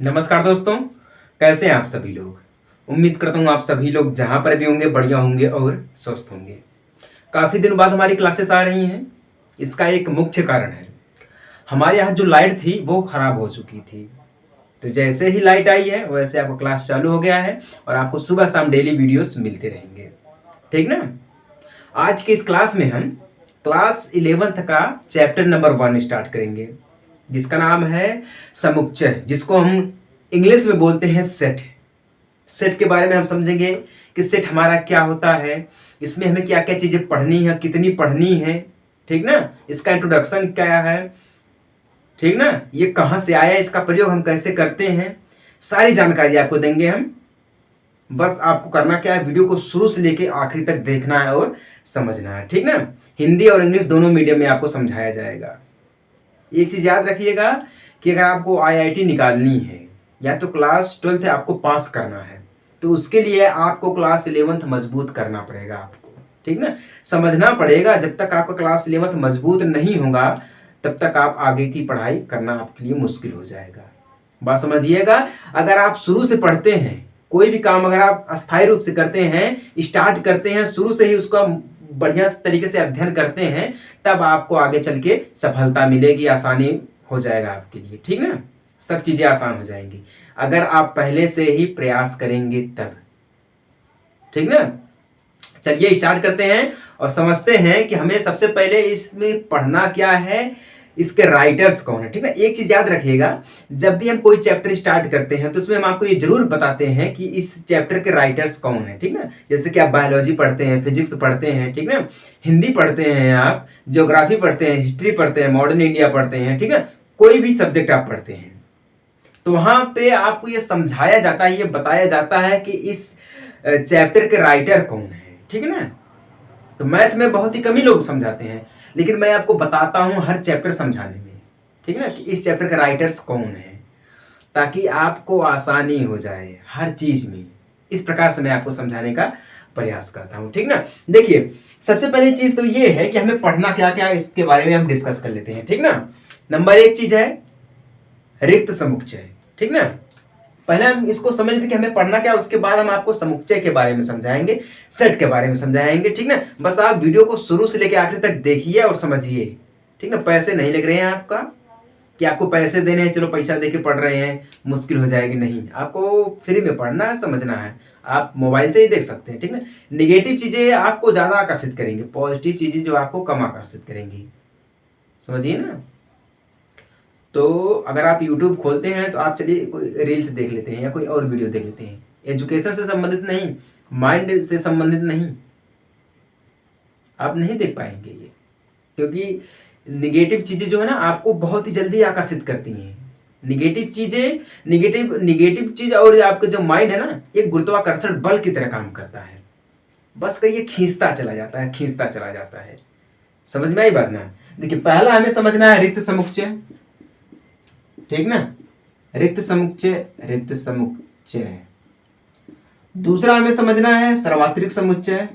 नमस्कार दोस्तों, कैसे हैं आप सभी लोग। उम्मीद करता हूँ आप सभी लोग जहाँ पर भी होंगे बढ़िया होंगे और स्वस्थ होंगे। काफ़ी दिन बाद हमारी क्लासेस आ रही हैं। इसका एक मुख्य कारण है, हमारे यहाँ जो लाइट थी वो ख़राब हो चुकी थी। तो जैसे ही लाइट आई है वैसे आपको क्लास चालू हो गया है और आपको सुबह शाम डेली वीडियोस मिलते रहेंगे, ठीक ना। आज के इस क्लास में हम क्लास 11th का चैप्टर नंबर 1 स्टार्ट करेंगे, जिसका नाम है समुच्चय, जिसको हम इंग्लिश में बोलते हैं सेट। सेट के बारे में हम समझेंगे कि सेट हमारा क्या होता है, इसमें हमें क्या क्या चीज़ें पढ़नी है, कितनी पढ़नी है, ठीक ना। इसका इंट्रोडक्शन क्या है, ठीक ना, ये कहाँ से आया, इसका प्रयोग हम कैसे करते हैं, सारी जानकारी आपको देंगे हम। बस आपको करना क्या है, वीडियो को शुरू से लेके आखिरी तक देखना है और समझना है, ठीक ना। हिंदी और इंग्लिश दोनों मीडियम में आपको समझाया जाएगा। एक चीज़ याद रखिएगा कि अगर आपको आईआईटी निकालनी है या तो क्लास 12th आपको पास करना है, तो उसके लिए आपको क्लास 11th मजबूत करना पड़ेगा आपको, ठीक ना। समझना पड़ेगा, जब तक आपका क्लास 11th मजबूत नहीं होगा तब तक आप आगे की पढ़ाई करना आपके लिए मुश्किल हो जाएगा। बात समझिएगा। अगर आप शुरू से पढ़ते हैं, कोई भी काम अगर आप अस्थायी रूप से करते हैं, स्टार्ट करते हैं, शुरू से ही उसका बढ़िया तरीके से अध्ययन करते हैं, तब आपको आगे चल के सफलता मिलेगी, आसानी हो जाएगा आपके लिए, ठीक ना। सब चीज़ें आसान हो जाएंगी अगर आप पहले से ही प्रयास करेंगे तब, ठीक ना। चलिए स्टार्ट करते हैं और समझते हैं कि हमें सबसे पहले इसमें पढ़ना क्या है, इसके राइटर्स कौन है, ठीक है। एक चीज याद रखिएगा, जब भी हम कोई चैप्टर स्टार्ट करते हैं तो उसमें हम आपको ये जरूर बताते हैं कि इस चैप्टर के राइटर्स कौन है, ठीक ना। जैसे कि आप बायोलॉजी पढ़ते हैं, फिजिक्स पढ़ते हैं, ठीक ना, हिंदी पढ़ते हैं, आप ज्योग्राफी पढ़ते हैं, हिस्ट्री पढ़ते हैं, मॉडर्न इंडिया पढ़ते हैं, ठीक है, कोई भी सब्जेक्ट आप पढ़ते हैं तो वहां पे आपको ये समझाया जाता है, ये बताया जाता है कि इस चैप्टर के राइटर कौन है, ठीक है ना। तो मैथ में बहुत ही कम ही लोग समझाते हैं, लेकिन मैं आपको बताता हूं हर चैप्टर समझाने में, ठीक है ना, कि इस चैप्टर के राइटर्स कौन है, ताकि आपको आसानी हो जाए हर चीज में। इस प्रकार से मैं आपको समझाने का प्रयास करता हूं, ठीक ना। देखिए, सबसे पहली चीज तो ये है कि हमें पढ़ना क्या क्या है, इसके बारे में हम डिस्कस कर लेते हैं, ठीक ना। नंबर 1 चीज है रिक्त समुच्चय, ठीक ना। पहले हम इसको समझ लेते कि हमें पढ़ना क्या, उसके बाद हम आपको समुच्चय के बारे में समझाएंगे, सेट के बारे में समझाएंगे, ठीक ना। बस आप वीडियो को शुरू से लेकर आखिर तक देखिए और समझिए, ठीक ना। पैसे नहीं लग रहे हैं आपका कि आपको पैसे देने हैं, चलो पैसा देके पढ़ रहे हैं, मुश्किल हो जाएगी, नहीं, आपको फ्री में पढ़ना है, समझना है। आप मोबाइल से ही देख सकते हैं, ठीक ना। निगेटिव चीजें आपको ज्यादा आकर्षित करेंगी, पॉजिटिव चीजें जो आपको कम आकर्षित करेंगी, समझिए ना। तो अगर आप YouTube खोलते हैं तो आप चलिए कोई रील्स देख लेते हैं या कोई और वीडियो देख लेते हैं, एजुकेशन से संबंधित नहीं, माइंड से संबंधित नहीं, आप नहीं देख पाएंगे ये, क्योंकि निगेटिव चीजें जो है ना आपको बहुत ही जल्दी आकर्षित करती हैं। निगेटिव चीजें, निगेटिव चीज और आपका जो माइंड है ना, एक गुरुत्वाकर्षण बल की तरह काम करता है, बस का ये खींचता चला जाता है, खींचता चला जाता है। समझ में आई बात ना। देखिए, पहला हमें समझना है रिक्त समुच्चय, ठीक ना। रिक्त समुच्चय, रिक्त समुच्चय। दूसरा हमें समझना है सर्वात्रिक समुच्चय,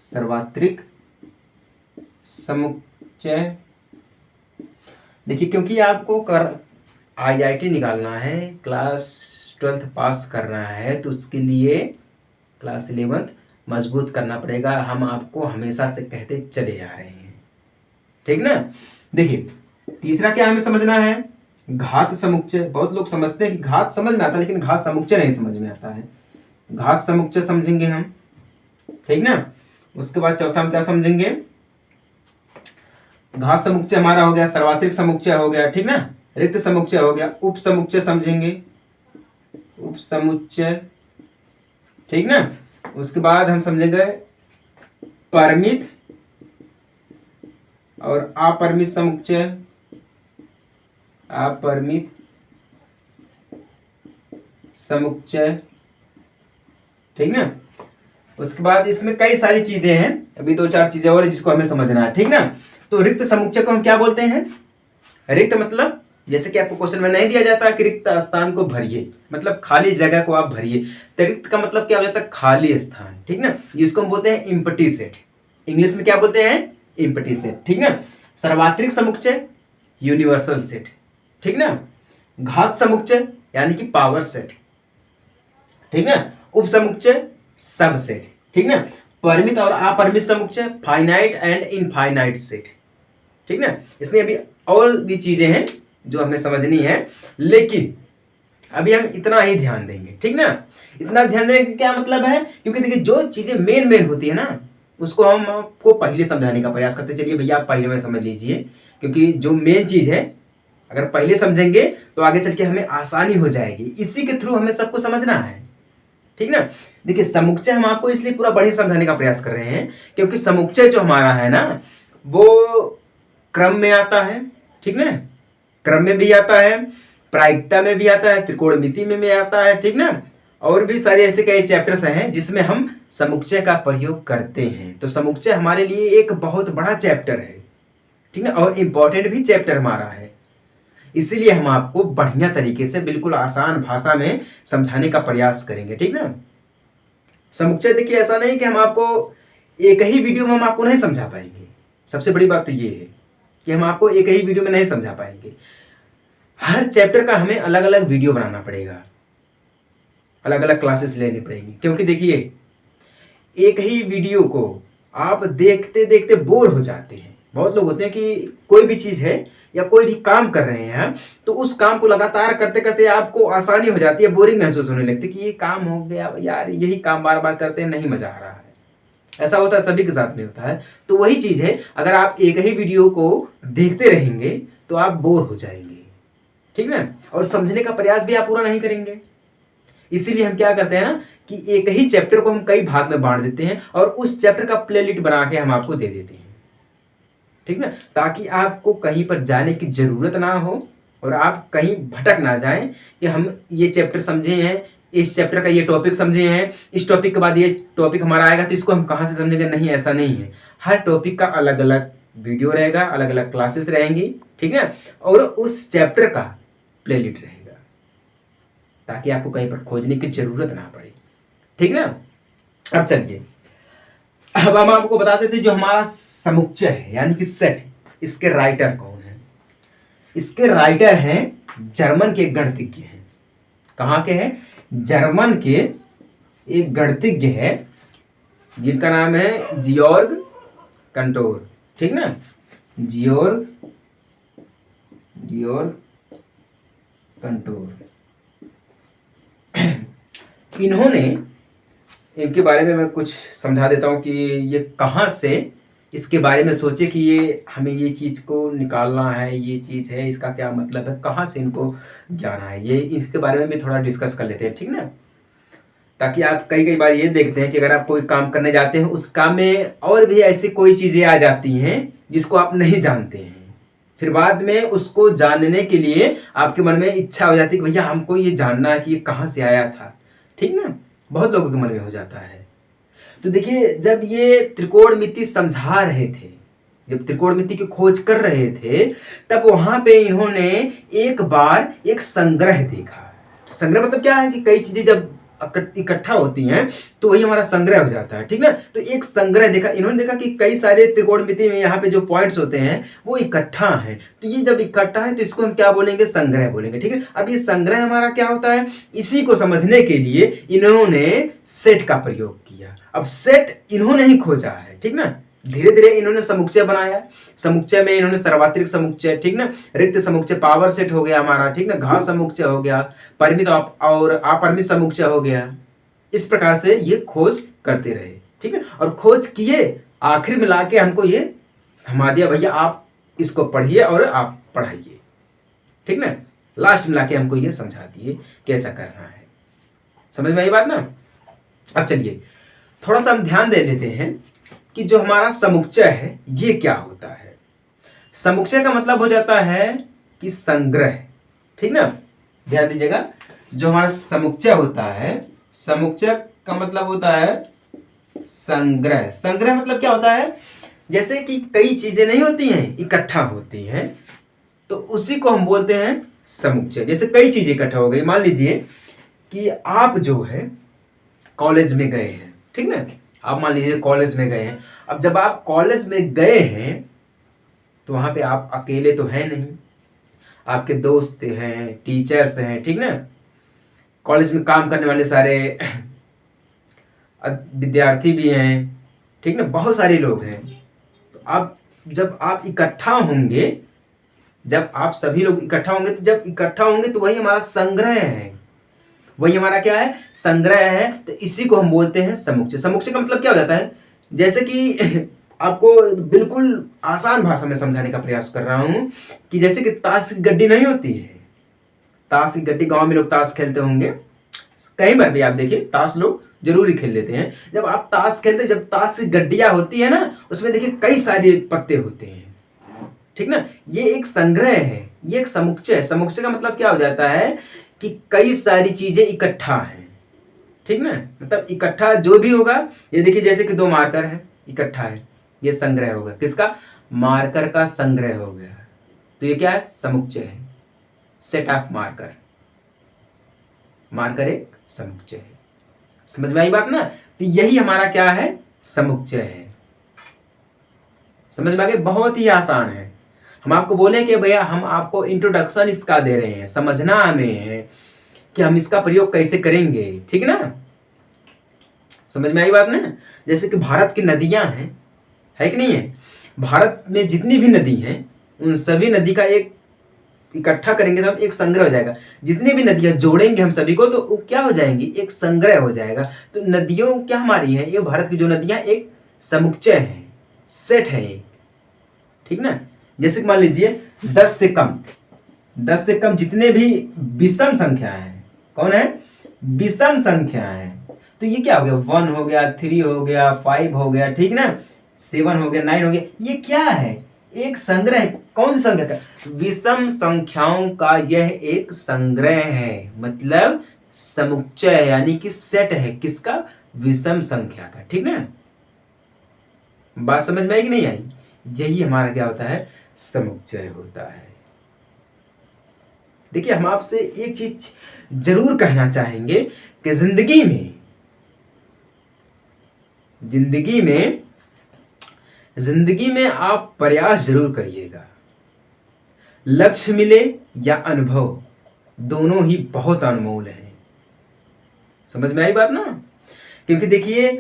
सर्वात्रिक समुच्चय। देखिए, क्योंकि आपको आईआईटी निकालना है, क्लास 12th पास करना है, तो उसके लिए क्लास 11th मजबूत करना पड़ेगा, हम आपको हमेशा से कहते चले आ रहे हैं, ठीक ना। देखिए, तीसरा क्या हमें समझना है, घात समुच्चय। बहुत लोग समझते हैं कि घात समझ में आता है, लेकिन घात समुच्चय नहीं समझ में आता है। घात समुच्चय समझेंगे हम, ठीक ना। उसके बाद चौथा हम क्या समझेंगे, घात समुच्चय हमारा हो गया, सर्वात्रिक समुच्चय हो गया, ठीक ना, रिक्त समुच्चय हो गया, उप समुच्चय समझेंगे, उप समुच्चय, ठीक ना। उसके बाद हम समझेंगे परिमित और अपरिमित समुच्चय, अपरिमित समुच्चय, ठीक ना। उसके बाद इसमें कई सारी चीजें हैं, अभी 2-4 चीजें और जिसको हमें समझना है, ठीक ना। तो रिक्त समुच्चय को हम क्या बोलते हैं, रिक्त मतलब जैसे कि आपको क्वेश्चन में नहीं दिया जाता कि रिक्त स्थान को भरिए, मतलब खाली जगह को आप भरिए, तो रिक्त का मतलब क्या हो जाता है, खाली स्थान, ठीक ना। जिसको हम बोलते हैं इम्पटी सेट, इंग्लिश में क्या बोलते हैं, इम्पटी सेट, ठीक ना। सर्वात्रिक समुच्चय, यूनिवर्सल सेट, ठीक ना। घात समुच्चय यानी कि पावर सेट, ठीक ना। उपसमुच्चय सबसेट, ठीक ना। परिमित और अपरिमित समुच्चय फाइनाइट एंड इनफाइनाइट सेट, ठीक ना। इसमें अभी और भी चीजें हैं जो हमें समझनी है, लेकिन अभी हम इतना ही ध्यान देंगे, ठीक ना। इतना ध्यान देने का क्या मतलब है, क्योंकि देखिए जो चीजें मेन होती है ना, उसको हम आपको पहले समझाने का प्रयास करते हैं। चलिए भैया आप पहले में समझ लीजिए, क्योंकि जो मेन चीज है अगर पहले समझेंगे तो आगे चल के हमें आसानी हो जाएगी। इसी के थ्रू हमें सबको समझना है, ठीक ना। देखिए समुच्चय हम आपको इसलिए पूरा बढ़िया समझाने का प्रयास कर रहे हैं क्योंकि समुच्चय जो हमारा है ना वो क्रम में आता है, ठीक ना। क्रम में भी आता है, प्रायिकता में भी आता है, त्रिकोणमिति में भी आता है, ठीक ना। और भी सारे ऐसे कई चैप्टर्स हैं जिसमें हम समुच्चय का प्रयोग करते हैं। तो समुच्चय हमारे लिए एक बहुत बड़ा चैप्टर है, ठीक ना, और इम्पोर्टेंट भी चैप्टर हमारा है। इसीलिए हम आपको बढ़िया तरीके से बिल्कुल आसान भाषा में समझाने का प्रयास करेंगे, ठीक ना। समुच्चय देखिए ऐसा नहीं कि हम आपको एक ही वीडियो में हम आपको नहीं समझा पाएंगे। सबसे बड़ी बात तो ये है कि हम आपको एक ही वीडियो में नहीं समझा पाएंगे। हर चैप्टर का हमें अलग अलग वीडियो बनाना पड़ेगा, अलग अलग क्लासेस लेनी पड़ेगी, क्योंकि देखिए एक ही वीडियो को आप देखते देखते बोर हो जाते हैं। बहुत लोग होते हैं कि कोई भी चीज है या कोई भी काम कर रहे हैं तो उस काम को लगातार करते करते आपको आसानी हो जाती है, बोरिंग महसूस होने लगती है कि ये काम हो गया यार, यही काम बार बार करते हैं, नहीं मजा आ रहा है। ऐसा होता है, सभी के साथ में होता है। तो वही चीज है, अगर आप एक ही वीडियो को देखते रहेंगे तो आप बोर हो जाएंगे, ठीक ना, और समझने का प्रयास भी आप पूरा नहीं करेंगे। इसीलिए हम क्या करते हैं ना कि एक ही चैप्टर को हम कई भाग में बांट देते हैं और उस चैप्टर का प्लेलिस्ट बना के हम आपको दे देते हैं, ठीक ना, ताकि आपको कहीं पर जाने की जरूरत ना हो और आप कहीं भटक ना जाएं कि हम ये चैप्टर समझे हैं, इस चैप्टर का ये टॉपिक समझे हैं, इस टॉपिक के बाद ये टॉपिक हमारा आएगा तो इसको हम कहाँ से समझेंगे। नहीं, ऐसा नहीं है। हर टॉपिक का अलग अलग वीडियो रहेगा, अलग अलग क्लासेस रहेंगी, ठीक है, और उस चैप्टर का प्लेलिस्ट रहेगा ताकि आपको कहीं पर खोजने की जरूरत ना पड़े, ठीक ना। अब चलिए, अब हम आपको बता देते जो हमारा समुच्चय है यानी कि सेट, इसके राइटर कौन है। इसके राइटर हैं जर्मन के गणितज्ञ हैं। कहाँ के हैं? जर्मन के एक गणितज्ञ है जिनका नाम है जियोर्ग कंटोर, ठीक ना। जियोर्ग कंटोर। इन्होंने, इनके बारे में मैं कुछ समझा देता हूँ कि ये कहाँ से इसके बारे में सोचे कि ये हमें ये चीज़ को निकालना है, ये चीज़ है, इसका क्या मतलब है, कहाँ से इनको ज्ञान है, ये इसके बारे में भी थोड़ा डिस्कस कर लेते हैं, ठीक ना। ताकि आप कई बार ये देखते हैं कि अगर आप कोई काम करने जाते हैं उस काम में और भी ऐसी कोई चीज़ें आ जाती हैं जिसको आप नहीं जानते हैं, फिर बाद में उसको जानने के लिए आपके मन में इच्छा हो जाती है कि भैया हमको ये जानना है कि ये कहाँ से आया था, ठीक ना। बहुत लोगों के मन में हो जाता है। तो देखिए जब ये त्रिकोणमिति समझा रहे थे, जब त्रिकोणमिति की खोज कर रहे थे, तब वहां पे इन्होंने एक बार एक संग्रह देखा। संग्रह मतलब क्या है कि कई चीजें जब इकट्ठा होती हैं तो वही हमारा संग्रह हो जाता है, ठीक ना। तो एक संग्रह देखा इन्होंने, देखा कि कई सारे त्रिकोणमिति में यहाँ पे जो पॉइंट्स होते हैं वो इकट्ठा हैं। तो ये जब इकट्ठा है तो इसको हम क्या बोलेंगे? संग्रह बोलेंगे, ठीक है। अब ये संग्रह हमारा क्या होता है, इसी को समझने के लिए इन्होंने सेट का प्रयोग किया। अब सेट इन्होंने ही खोजा है, ठीक ना। धीरे धीरे इन्होंने समुच्चय बनाया, समुच्चय में इन्होंने सर्वात्रिक समुच्चय, ठीक ना, रिक्त समुच्चय, पावर सेट हो गया हमारा, ठीक ना, घात समुच्चय हो गया, परिमित और अपरिमित समुच्चय हो गया। इस प्रकार से ये खोज करते रहे, ठीक है, और खोज किए, आखिर में लाके हमको ये थमा दिया, भैया आप इसको पढ़िए और आप पढ़ाइए, ठीक ना। लास्ट में लाके हमको ये समझा दिए कैसा करना है। समझ में आई बात ना। अब चलिए थोड़ा सा हम ध्यान दे लेते हैं कि जो हमारा समुच्चय है ये क्या होता है। समुच्चय का मतलब हो जाता है कि संग्रह, ठीक ना। ध्यान दीजिएगा, जो हमारा समुच्चय होता है, समुच्चय का मतलब होता है संग्रह। संग्रह मतलब क्या होता है, जैसे कि कई चीजें नहीं होती हैं इकट्ठा होती हैं तो उसी को हम बोलते हैं समुच्चय। जैसे कई चीजें इकट्ठा हो गई, मान लीजिए कि आप जो है कॉलेज में गए हैं, ठीक ना, आप मान लीजिए कॉलेज में गए हैं। अब जब आप कॉलेज में गए हैं तो वहां पे आप अकेले तो हैं नहीं। आपके दोस्त हैं, टीचर्स हैं, ठीक ना, कॉलेज में काम करने वाले सारे विद्यार्थी भी हैं, ठीक ना, बहुत सारे लोग हैं। तो आप जब आप इकट्ठा होंगे, जब आप सभी लोग इकट्ठा होंगे, तो जब इकट्ठा होंगे तो वही हमारा संग्रह है, वही हमारा क्या है, संग्रह है। तो इसी को हम बोलते हैं समुच्चय। समुच्चय का मतलब क्या हो जाता है, जैसे कि आपको बिल्कुल आसान भाषा में समझाने का प्रयास कर रहा हूं कि जैसे कि ताश की गड्डी नहीं होती है, ताश की गड्डी, गांव में लोग ताश खेलते होंगे, कई बार भी आप देखिए ताश लोग जरूर ही खेल लेते हैं। जब आप ताश खेलते हैं, जब ताश की गड्डियां होती है ना, उसमें देखिए कई सारे पत्ते होते हैं, ठीक ना, ये एक संग्रह है, ये एक समुच्चय है। समुच्चय का मतलब क्या हो जाता है कि कई सारी चीजें इकट्ठा हैं, ठीक ना, मतलब इकट्ठा जो भी होगा, ये देखिए जैसे कि 2 मार्कर है, इकट्ठा है, ये संग्रह होगा, किसका, मार्कर का संग्रह हो गया। तो ये क्या है, समुच्चय है, सेट ऑफ मार्कर। मार्कर एक समुच्चय है। समझ में आई बात ना, तो यही हमारा क्या है, समुच्चय है। समझ में आ गया, बहुत ही आसान है। हम आपको बोले कि भैया हम आपको इंट्रोडक्शन इसका दे रहे हैं, समझना हमें है कि हम इसका प्रयोग कैसे करेंगे, ठीक ना। समझ में आई बात ना। जैसे कि भारत की नदियां हैं, है कि नहीं है, भारत में जितनी भी नदी हैं उन सभी नदी का एक इकट्ठा करेंगे तो हम एक संग्रह हो जाएगा। जितनी भी नदियां जोड़ेंगे हम सभी को तो वो क्या हो जाएंगी, एक संग्रह हो जाएगा। तो नदियों क्या हमारी है, ये भारत की जो नदियां एक समुच्चय है, सेट है एक, ठीक ना। जैसे कि मान लीजिए 10 से कम, 10 से कम जितने भी विषम संख्या है, कौन है, विषम संख्या है, तो ये क्या हो गया, 1 हो गया, 3 हो गया, 5 हो गया, ठीक ना, 7 हो गया, 9 हो गया, ये क्या है, एक संग्रह। कौन सी संख्या का, विषम संख्याओं का यह एक संग्रह है, मतलब समुच्चय है, यानी कि सेट है, किसका, विषम संख्या का, ठीक ना। बात समझ में आई कि नहीं आई, यही हमारा क्या होता है, समुच्चय होता है। देखिए हम आपसे एक चीज जरूर कहना चाहेंगे कि जिंदगी में जिंदगी में आप प्रयास जरूर करिएगा, लक्ष्य मिले या अनुभव, दोनों ही बहुत अनमोल हैं। समझ में आई बात ना। क्योंकि देखिए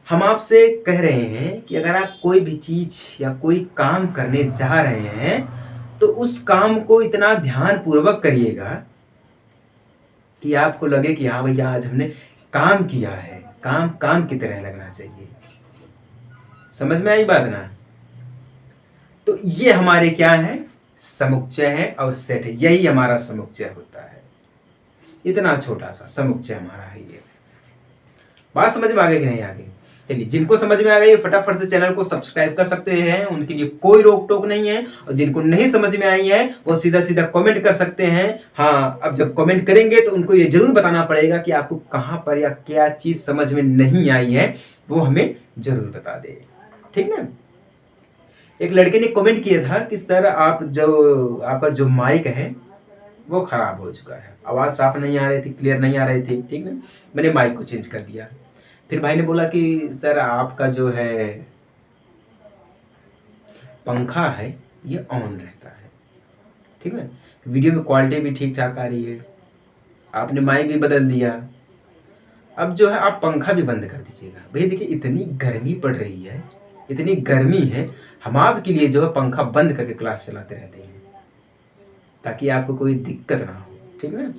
हम आपसे कह रहे हैं कि अगर आप कोई भी चीज या कोई काम करने जा रहे हैं तो उस काम को इतना ध्यान पूर्वक करिएगा कि आपको लगे कि हाँ भैया आज हमने काम किया है, काम काम की तरह लगना चाहिए। समझ में आई बात ना। तो ये हमारे क्या है, समुच्चय है और सेट है, यही हमारा समुच्चय होता है। इतना छोटा सा समुच्चय हमारा है ये। बात समझ में आ गई कि नहीं आ गई। चलिए जिनको समझ में आ गई फटाफट से चैनल को सब्सक्राइब कर सकते हैं, उनके लिए कोई रोक टोक नहीं है। और जिनको नहीं समझ में आई है वो सीधा सीधा कमेंट कर सकते हैं। हाँ, अब जब कमेंट करेंगे तो उनको ये जरूर बताना पड़ेगा कि आपको कहाँ पर या क्या चीज समझ में नहीं आई है, वो हमें जरूर बता दे, ठीक ना। एक लड़के ने कमेंट किया था कि सर आपका जो माइक है वो खराब हो चुका है, आवाज साफ नहीं आ रही थी, क्लियर नहीं आ रही थी, ठीक ना। मैंने माइक को चेंज कर दिया। फिर भाई ने बोला कि सर आपका जो है पंखा है ये ऑन रहता है, ठीक है, वीडियो में क्वालिटी भी ठीक ठाक आ रही है, आपने माइक भी बदल दिया, अब जो है आप पंखा भी बंद कर दीजिएगा। भैया देखिए इतनी गर्मी पड़ रही है, इतनी गर्मी है, हम आपके लिए जो है पंखा बंद करके क्लास चलाते रहते हैं ताकि आपको कोई दिक्कत ना हो, ठीक ना।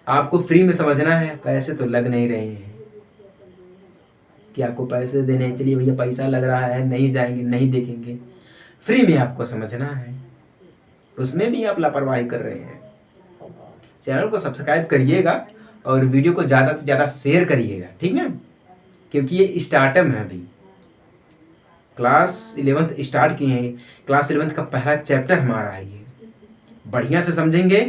आपको फ्री में समझना है, पैसे तो लग नहीं रहे हैं कि आपको पैसे देने हैं, चलिए भैया पैसा लग रहा है, नहीं जाएंगे, नहीं देखेंगे, फ्री में आपको समझना है, उसमें भी आप लापरवाही कर रहे हैं। चैनल को सब्सक्राइब करिएगा और वीडियो को ज़्यादा से ज़्यादा शेयर करिएगा, ठीक ना, क्योंकि ये स्टार्टअप है, अभी क्लास 11th स्टार्ट किए हैं, क्लास 11th का पहला चैप्टर हमारा है ये। बढ़िया से समझेंगे,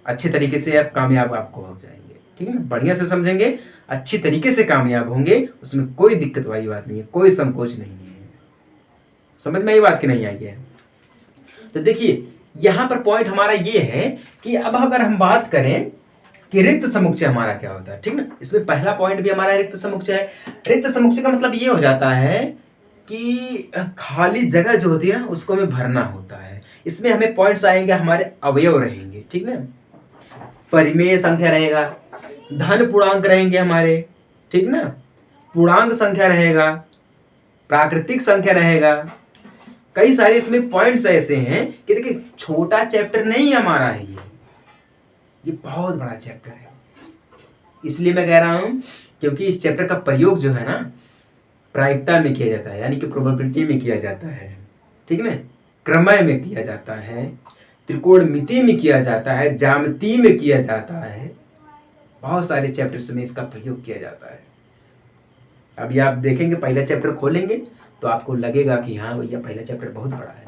अच्छे तरीके से आप कामयाब आपको हो जाएंगे, ठीक है ना। बढ़िया से समझेंगे, अच्छी तरीके से कामयाब होंगे, उसमें कोई दिक्कत वाली बात नहीं है, कोई संकोच नहीं है। समझ में ये बात कि नहीं आई है। तो देखिए यहाँ पर पॉइंट हमारा ये है कि अब अगर हम बात करें कि रिक्त समुच्चय हमारा क्या होता है, ठीक ना, इसमें पहला पॉइंट भी हमारा रिक्त समुच्चय है। रिक्त समुच्चय का मतलब ये हो जाता है कि खाली जगह जो होती है ना उसको हमें भरना होता है, इसमें हमें पॉइंट्स आएंगे, हमारे अवयव रहेंगे, ठीक ना। परिमेय संख्या रहेगा, धन पूर्णांक रहेंगे हमारे, ठीक ना, पूर्णांक संख्या रहेगा, प्राकृतिक संख्या रहेगा। कई सारे इसमें पॉइंट्स ऐसे हैं कि देखिए छोटा चैप्टर नहीं हमारा है, ये बहुत बड़ा चैप्टर है। इसलिए मैं कह रहा हूं क्योंकि इस चैप्टर का प्रयोग जो है ना प्रायिकता में किया जाता है, यानी कि प्रोबेबिलिटी में किया जाता है, ठीक ना, क्रमय में किया जाता है, त्रिकोणमिति में किया जाता है, ज्यामिति में किया जाता है। बहुत सारे चैप्टर्स में इसका प्रयोग किया जाता है। अभी आप देखेंगे, पहला चैप्टर खोलेंगे तो आपको लगेगा कि हाँ भैया पहला चैप्टर बहुत बड़ा है,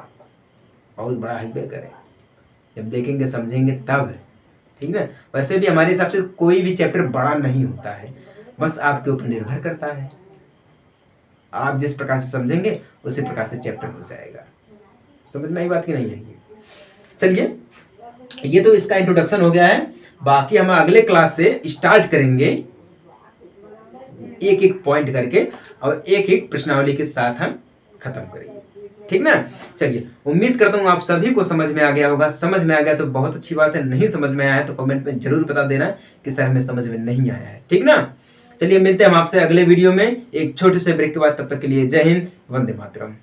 बहुत बड़ा है, है। जब देखेंगे समझेंगे तब, ठीक ना। वैसे भी हमारे हिसाब से कोई भी चैप्टर बड़ा नहीं होता है, बस आपके ऊपर निर्भर करता है। आप जिस प्रकार से समझेंगे उसी प्रकार से चैप्टर हो जाएगा। समझ में आई बात की नहीं है? चलिए, ये तो इसका इंट्रोडक्शन हो गया है। बाकी हम अगले क्लास से स्टार्ट करेंगे एक एक पॉइंट करके और एक एक प्रश्नावली के साथ हम खत्म करेंगे, ठीक ना। चलिए, उम्मीद करता हूँ आप सभी को समझ में आ गया होगा। समझ में आ गया तो बहुत अच्छी बात है, नहीं समझ में आया है तो कमेंट में जरूर बता देना कि सर हमें समझ में नहीं आया है, ठीक ना। चलिए, मिलते हैं हम आपसे अगले वीडियो में एक छोटे से ब्रेक के बाद। तब तक के लिए जय हिंद, वंदे मातरम।